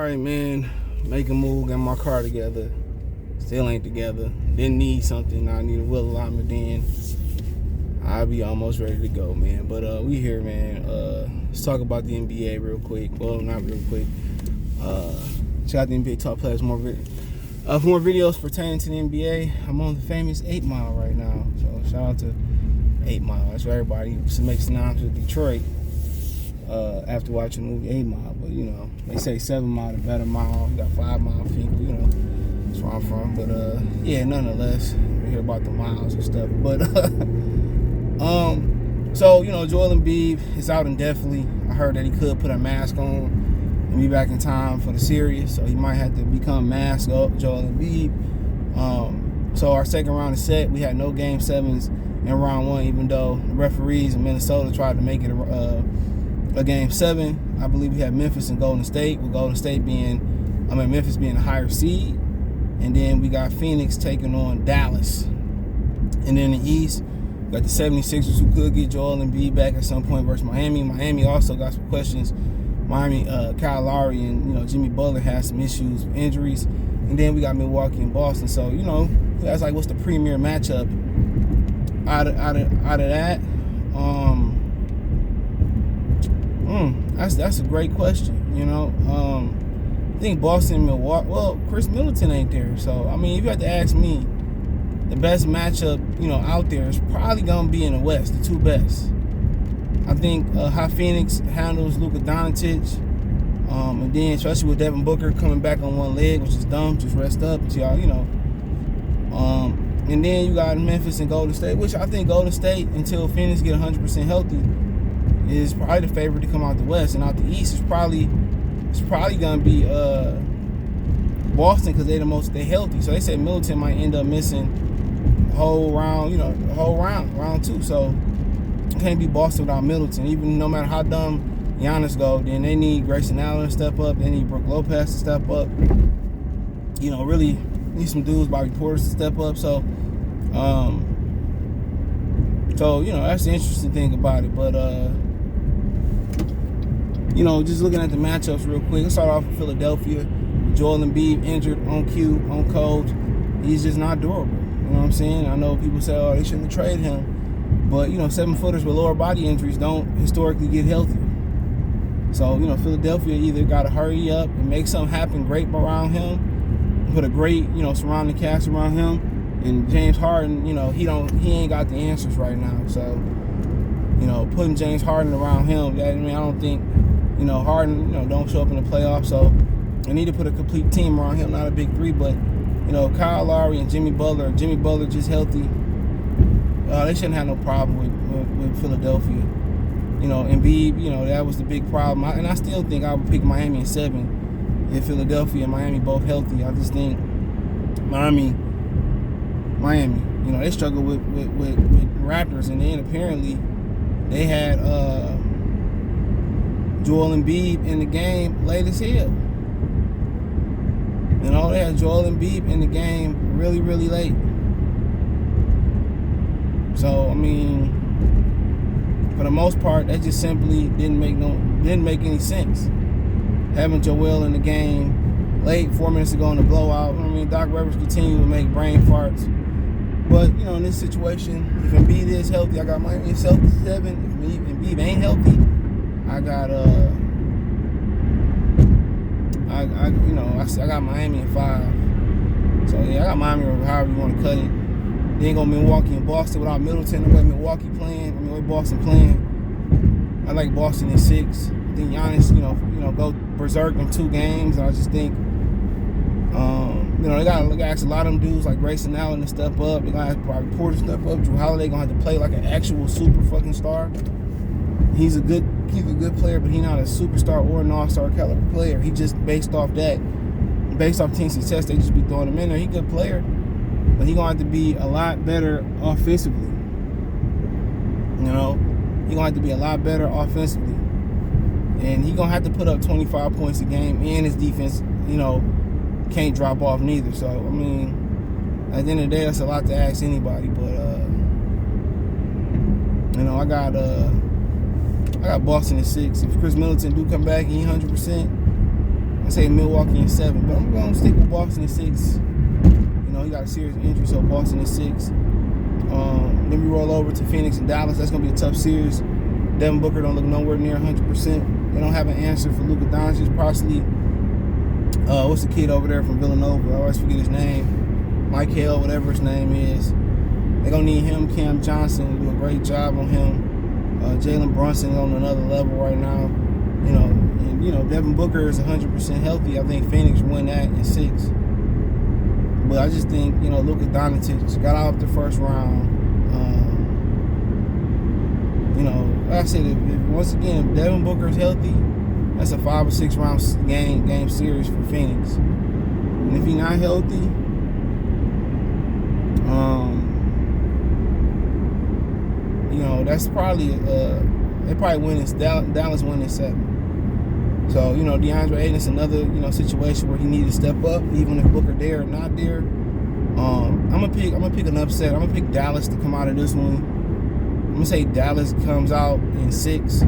Alright, man. Make a move, got my car together. Still ain't together. Didn't need something. I need a wheel alignment then. I'll be almost ready to go, man. But we here, man. Let's talk about the NBA real quick. Well, not real quick. Check out the NBA top players more for more videos pertaining to the NBA. I'm on the famous 8 Mile right now. So shout out to 8 Mile. That's where everybody makes synonymous with Detroit after watching the movie 8 Mile. But you know, they say 7 Mile the better mile. You got 5 Mile people, you know. That's where I'm from. But yeah, nonetheless, we hear about the miles and stuff. But so you know, Joel Embiid is out indefinitely. I heard that he could put a mask on and be back in time for the series, so he might have to become masked up, Joel Embiid. So our second round is set. We had no game 7s in round 1, even though the referees in Minnesota tried to make it a game 7. I believe we had Memphis and Golden State, with Memphis being the higher seed. And then we got Phoenix taking on Dallas. And then in the East, we got the 76ers, who could get Joel Embiid back at some point versus Miami. Miami also got some questions. Kyle Lowry and Jimmy Butler had some issues with injuries. And then we got Milwaukee and Boston. So, that's like, what's the premier matchup out of that? That's a great question. I think Boston and Milwaukee. Well, Chris Middleton ain't there, so if you had to ask me, the best matchup out there is probably gonna be in the West, the two best. I think how Phoenix handles Luka Doncic, and then especially with Devin Booker coming back on one leg, which is dumb. Just rest up, y'all. And then you got Memphis and Golden State, which I think Golden State, until Phoenix get 100% healthy, is probably the favorite to come out the West, and out the East is probably gonna be Boston, because they healthy. So they say Middleton might end up missing the whole round, round 2. So it can't be Boston without Middleton. Even no matter how dumb Giannis go, then they need Grayson Allen to step up. They need Brook Lopez to step up. Really need some dudes, Bobby Portis, to step up. So, that's the interesting thing about it. But just looking at the matchups real quick. Let's start off with Philadelphia. Joel Embiid injured on cue, on cold. He's just not durable. You know what I'm saying? I know people say, they shouldn't have traded him. But, 7-footers with lower body injuries don't historically get healthy. So, Philadelphia either got to hurry up and make something happen great around him, put a great, surrounding cast around him. And James Harden, he ain't got the answers right now. So, putting James Harden around him, I don't think, Harden, don't show up in the playoffs. So they need to put a complete team around him, not a big three, but, Kyle Lowry and Jimmy Butler just healthy. They shouldn't have no problem with Philadelphia. Embiid, that was the big problem. And I still think I would pick Miami in 7 if Philadelphia and Miami both healthy. I just think Miami, they struggle with Raptors, and then apparently they had Joel Embiid in the game late as hell. They had Joel Embiid in the game really, really late. So, for the most part, that just simply didn't make any sense. Having Joel in the game late, 4 minutes ago in the blowout. Doc Rivers continued to make brain farts. But, in this situation, if Embiid is healthy, I got Miami in 7. If Embiid ain't healthy, I got I got Miami in 5. So yeah, I got Miami, or however you want to cut it. Then go Milwaukee and Boston without Middleton. The way Milwaukee playing, the way Boston playing, I like Boston in 6. I think Giannis, go berserk in 2 games. And I just think, they got to ask a lot of them dudes like Grayson Allen to step up. They got to probably Porter to step up. Drew Holiday gonna have to play like an actual super fucking star. He's a good player, but he's not a superstar or an all-star caliber player. He just based off team success, they just be throwing him in there. He's a good player, but he's gonna have to be a lot better offensively. He's gonna have to be a lot better offensively, and he's gonna have to put up 25 points a game. And his defense, can't drop off neither. So at the end of the day, that's a lot to ask anybody. But I got Boston at 6. If Chris Middleton do come back, he 100%. I say Milwaukee in 7, but I'm going to stick with Boston in 6. You know, he got a serious injury, so Boston in 6. Then we roll over to Phoenix and Dallas. That's going to be a tough series. Devin Booker don't look nowhere near 100%. They don't have an answer for Luka Doncic. Possibly, what's the kid over there from Villanova? I always forget his name. Mike Hale, whatever his name is. They're going to need him. Cam Johnson do a great job on him. Jalen Brunson is on another level right now. Devin Booker is 100% healthy. I think Phoenix win that in 6. But I just think, Luka Doncic got out the first round. Like I said, once again, if Devin Booker is healthy, that's a 5 or 6 round game series for Phoenix. And if he's not healthy, that's probably they probably win this. Dallas win in 7. So DeAndre Ayton is another situation where he needs to step up, even if Booker there or not there. I'm gonna pick an upset. I'm gonna pick Dallas to come out of this one. I'm gonna say Dallas comes out in 6. I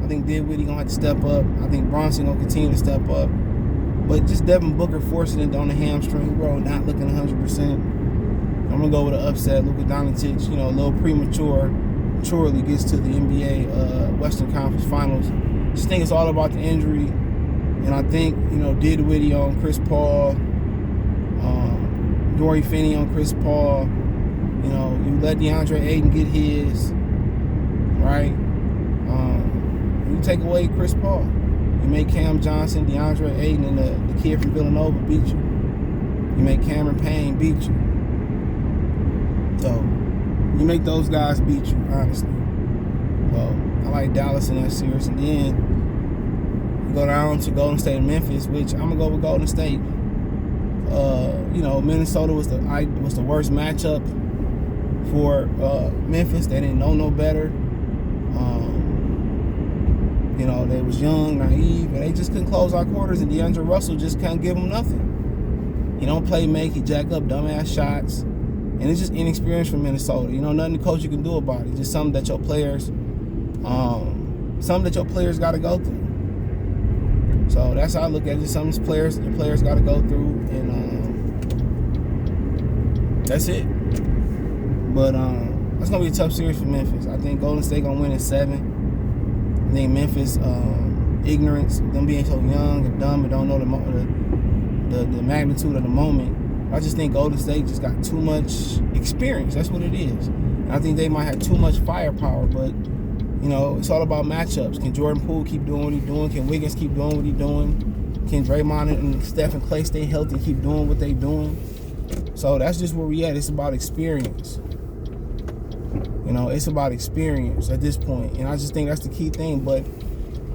think Dinwiddie gonna have to step up. I think Bronson gonna continue to step up. But just Devin Booker forcing it on the hamstring, bro, not looking 100%. I'm gonna go with an upset. Luka Doncic, a little prematurely gets to the NBA Western Conference Finals. Just think it's all about the injury, and I think Dinwiddie on Chris Paul, Dory Finney on Chris Paul. You let DeAndre Ayton get his, right? You take away Chris Paul. You make Cam Johnson, DeAndre Ayton, and the kid from Villanova beat you. You make Cameron Payne beat you. So, you make those guys beat you, honestly. So, I like Dallas in that series. And then you go down to Golden State and Memphis, which I'm going to go with Golden State. Minnesota was the worst matchup for Memphis. They didn't know no better. They was young, naive, and they just couldn't close out quarters, and D'Angelo Russell just can't give them nothing. He don't play make, he jack up dumbass shots, and it's just inexperience from Minnesota. Nothing the coach you can do about it. Just something that your players got to go through. So that's how I look at it. Just something the players got to go through, and that's it. But that's gonna be a tough series for Memphis. I think Golden State gonna win in 7. I think Memphis, ignorance, them being so young and dumb and don't know the magnitude of the moment. I just think Golden State just got too much experience. That's what it is. And I think they might have too much firepower, but it's all about matchups. Can Jordan Poole keep doing what he's doing? Can Wiggins keep doing what he's doing? Can Draymond and Steph and Clay stay healthy and keep doing what they're doing? So that's just where we at. It's about experience. It's about experience at this point. And I just think that's the key thing. But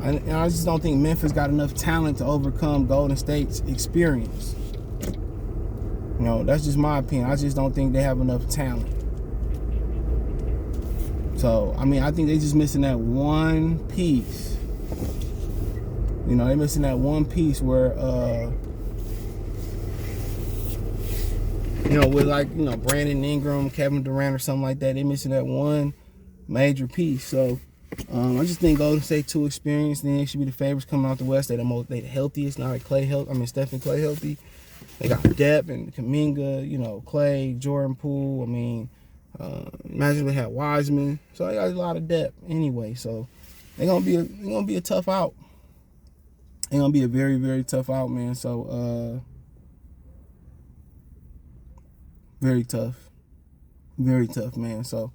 I just don't think Memphis got enough talent to overcome Golden State's experience. That's just my opinion. I just don't think they have enough talent. So, I think they just missing that one piece. They're missing that one piece where, with Brandon Ingram, Kevin Durant or something like that. They're missing that one major piece. So, I just think Golden State too experienced. And they should be the favorites coming out the West. They're the healthiest. Not like Steph and Clay healthy. They got Depp and Kuminga, Clay, Jordan Poole. Imagine they had Wiseman. So they got a lot of depth anyway. So they're gonna be a tough out. They're gonna be a very, very tough out, man. So very tough, man. So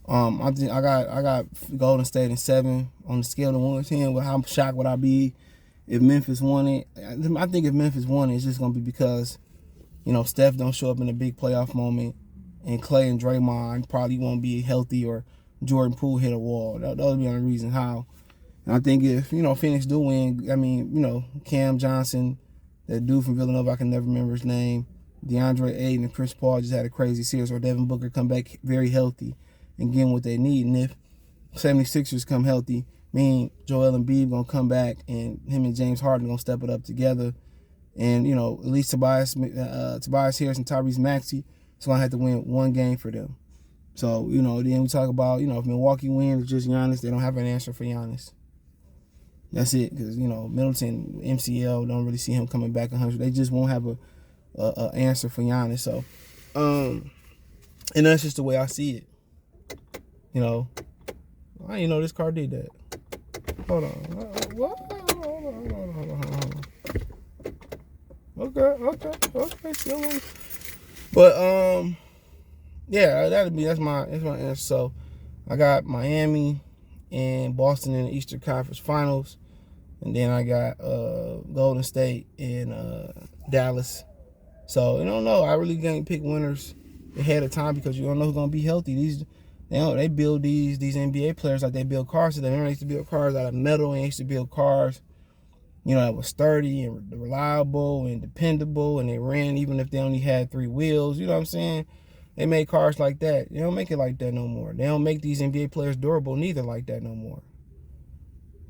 I got Golden State in 7 on the scale of 1 to 10. How shocked would I be if Memphis won it? I think if Memphis won it, it's just gonna be because Steph don't show up in a big playoff moment, and Clay and Draymond probably won't be healthy, or Jordan Poole hit a wall. That would be the only reason how. And I think if Phoenix do win, Cam Johnson, that dude from Villanova, I can never remember his name, DeAndre Ayton and Chris Paul just had a crazy series, or Devin Booker come back very healthy and getting what they need. And if 76ers come healthy, Joel Embiid gonna come back, and him and James Harden gonna step it up together. And at least Tobias Harris and Tyrese Maxey is gonna have to win one game for them. So then we talk about if Milwaukee wins, it's just Giannis. They don't have an answer for Giannis. That's it, because Middleton, MCL, don't really see him coming back 100. They just won't have a answer for Giannis. So, and that's just the way I see it. I didn't know this car did that. Hold on. What? Hold on. Okay. Still. But yeah, that's my answer. So I got Miami and Boston in the Eastern Conference Finals, and then I got Golden State and Dallas. So you don't know. I really can't pick winners ahead of time because you don't know who's gonna be healthy. They build these NBA players like they build cars. So they used to build cars out of metal, and they used to build cars, that was sturdy and reliable and dependable, and they ran even if they only had 3 wheels. You know what I'm saying? They made cars like that. They don't make it like that no more. They don't make these NBA players durable neither like that no more.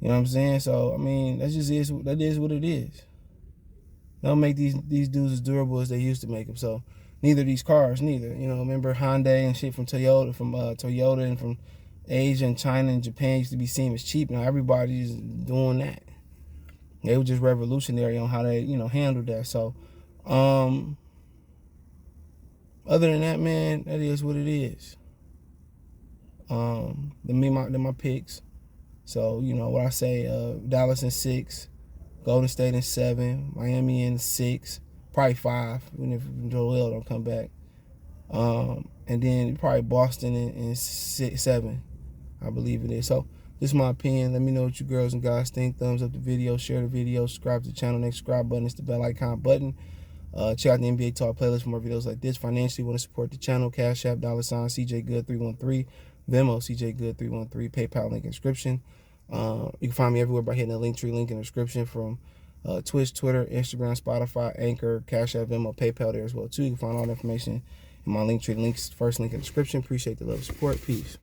You know what I'm saying? So I mean, that is what it is. They don't make these dudes as durable as they used to make them. So neither these cars, neither. Remember Hyundai and shit from Toyota and from Asia and China and Japan used to be seen as cheap. Now everybody's doing that. They were just revolutionary on how they, handled that. So, other than that, man, that is what it is. They're my picks. So, what I say, Dallas in 6, Golden State in 7, Miami in 6, probably 5, even if Joel don't come back. And then probably Boston in 6, 7, I believe it is. So, this is my opinion. Let me know what you girls and guys think. Thumbs up the video, share the video, subscribe to the channel. Next subscribe button is the bell icon button. Check out the NBA Talk playlist for more videos like this. Financially, want to support the channel, Cash App, $ CJ Good 313, Venmo CJ Good 313, PayPal link in description. You can find me everywhere by hitting the Linktree link in the description from Twitch, Twitter, Instagram, Spotify, Anchor, Cash App, Venmo, PayPal there as well too. You can find all the information in my Linktree links, first link in the description. Appreciate the love and support. Peace.